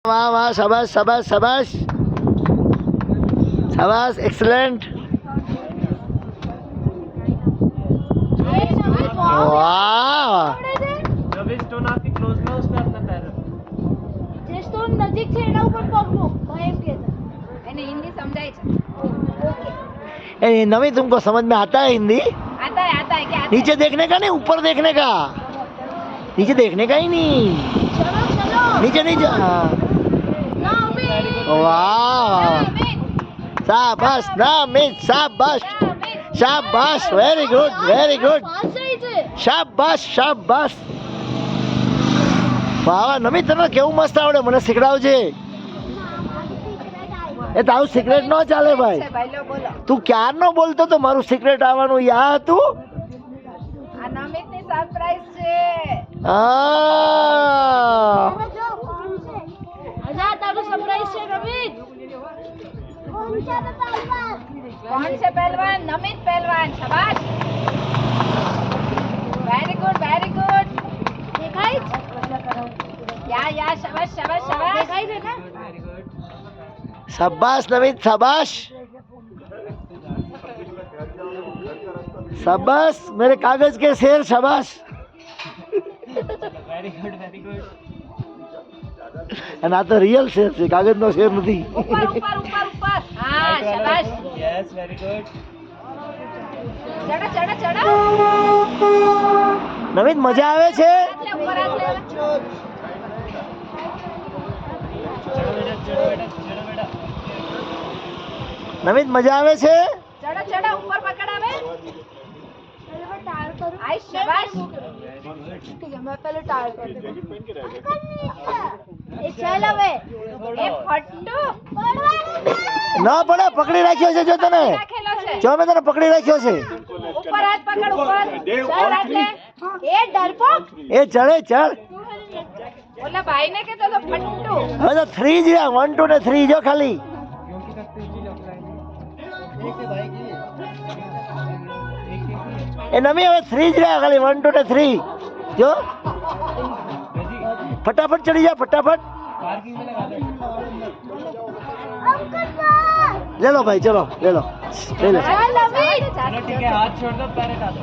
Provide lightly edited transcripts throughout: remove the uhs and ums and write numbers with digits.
वाह वाह शाबाश शाबाश शाबाश शाबाश एक्सलेंट वाह હવે સ્ટોન આપી ક્લોઝ માં उसने अपना पैर જે સ્ટોન નજીક છે એના ઉપર પગ મૂક એમ કે એને હિન્દી સમજાય છે ઓકે नवी तुमको समझ में आता है हिंदी आता है क्या आता नीचे देखने का नहीं ऊपर देखने का नीचे देखने का ही नहीं चलो चलो नीचे नीचे हाँ। ना अमित वाह शाबाश नामित शाबाश शाबाश वेरी गुड પાસ રહી છે શાબાશ શાબાશ વાહ નમિત તને કેવું મસ્ત આવડે મને શીખડાવજે એ તારું સિક્રેટ ન ચાલે ભાઈ ભાઈ લો બોલો તું ક્યારનો બોલતો તો મારું સિક્રેટ આવવાનું યાદ હતું આ નમિત ની સરપ્રાઈઝ છે આ જો કોણ છે આજા તારું સરપ્રાઈઝ છે નમિત કોણ છે પહેલવાન નમિત પહેલવાન શાબાશ વેરી ગુડ દેખાય છે યા શાબાશ દેખાય છે ને शाबाश नमित शाबाश शाबाश मेरे कागज के शेर शाबाश વેરી ગુડ અને આ તો રિયલ શેર છે કાગજ નો શેર નથી ઉપર હા શાબાશ યસ વેરી ગુડ ચડા નમિત મજા આવે છે ઉપર હાથ લે ચડો બેટા નમિત મજા આવે છે ચડા ઉપર પકડાવે આઈ શાબાશ ठीक है मैं पहले टायर कर देता ये चल હવે એ ફટ્ટુ ના પડે પકડી રાખ્યો છે જો તને રાખેલો છે જો મેં તને પકડી રાખ્યો છે ઉપર હાથ પકડ ઉપર ચલ હાથ લે એ ડરપોક એ ચડે ચડ ઓલા ભાઈને કહેતો તો ફટ્ટુ હવે તો 3 જ રહ્યા 1 2 ને 3 જો ખાલી એ નમી હવે 3 જ રહ્યા ખાલી 1 2 ને 3 જો ફટાફટ ચડી જા ફટાફટ पार्किंग में लगा दो ले लो भाई चलो ले लो ले लो ચાલ નમિત चलो ठीक है हाथ छोड़ दो पैर हटा दो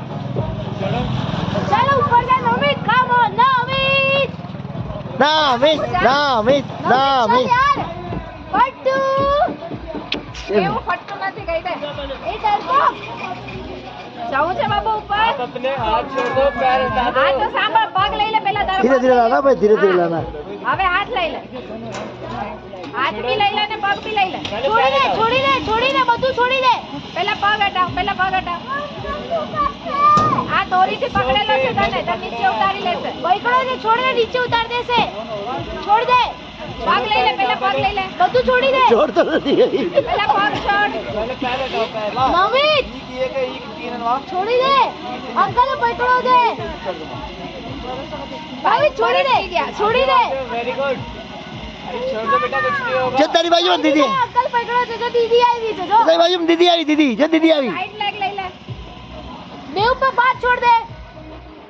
चलो ચાલો ઉપર જા નમિત કમ ઓન નમિત નામિત નામિત નામિત યાર ફટ્ટુ એવું ફટ્ટુ નથી કહી દે એ ડરપોક જાઉં છે બાબુ ઉપર आप अपने हाथ छोड़ दो पैर हटा दो હા તો સાંભળ પગ લઈ લે પેલા धीरे ડરપોક धीरे लाना भाई धीरे धीरे लाना હવે હાથ લઈ લે હાથ બી લઈ લે ને પગ બી લઈ લે છોડી દે બધું છોડી દે પેલા પગ હટાવ આ દોરીથી પકડેલો છે તને તો નીચે ઉતારી લેશે બૈકડો ને છોડ ને નીચે ઉતાર દેશે છોડ દે પગ લઈ લે પેલા પગ લઈ લે બધું છોડી દે छोड़ तो नहीं પેલા પગ છોડ पहले पैर हटाओ पैर નમિત ये के एक तीन और છોડી દે અંકલ બૈકડો દે ભાઈ છોડી દે वेरी गुड अरे छोड़ दो बेटा कुछ नहीं होगा जो तेरी बाजू में दीदी અંકલ બૈકડો છે જો દીદી આવી છે જો तेरी बाजू में दीदी आई दीदी जो दीदी आई साइड लेग ले ले देव पे बात छोड़ दे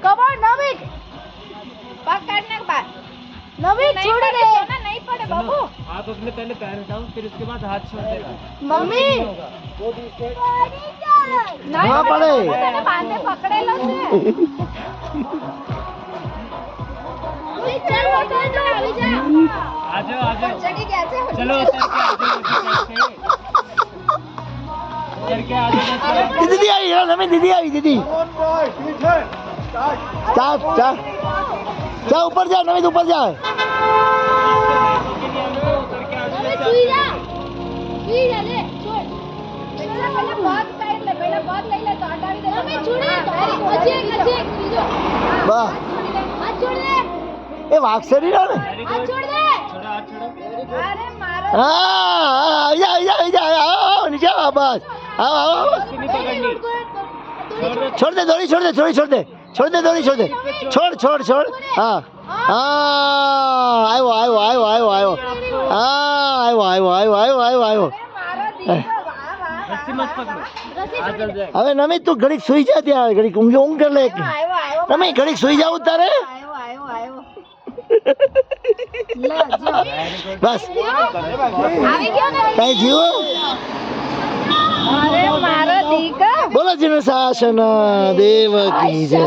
कमर नमित पकड़ने के बाद नमित छोड़ दे सोना नहीं पड़े बाबू आप अपने पहले पैर हटाओ फिर उसके बाद हाथ छोड़ देना मम्मी हाँ, पड़े। तने बांधे पकड़ेलो छे ओए चल उतर जा આવી જા आ जाओ चढ़ी गया છે चलो उतर के आ जाओ दीदी आई है नमी दीदी आई दीदी जा जा जा ऊपर जा नमी ऊपर जा હવે સુઈ જા લે છોડ પેલા પગ સાઈડ લે પેલા પગ લઈ લે તો હટાવી દે તમે છોડી પછી એક બીજો વાહ હાથ છોડ દે એ વાગશે નહીં ને હાથ છોડ દે छोड़ो हाथ छोड़ो અરે મારો हाँ आई जा आओ नीचे आओ बस आओ आओ आओ। नहीं पकड़नी छोड़ दे दोरी छोड़ दे दोरी छोड़ दे दोरी छोड़ दे छोड़ हाँ हाँ आयो आयो आयो आयो आयो हाँ आयो મારો દીકરો વાહ વાહ रस्सी मत पकड़ो हाथ जल जाएगा હવે નમી તું ઘડીક સુઈ જા ત્યાં ઘડીક ઊંઘ કરી લે આવ્યો નમી ઘડીક સુઈ જાવ તારે આવ્યો બસ આવી ગયો ને કઈ જીવો અરે મારો દીકરો બોલો જીનું શાસન દેવ કી જય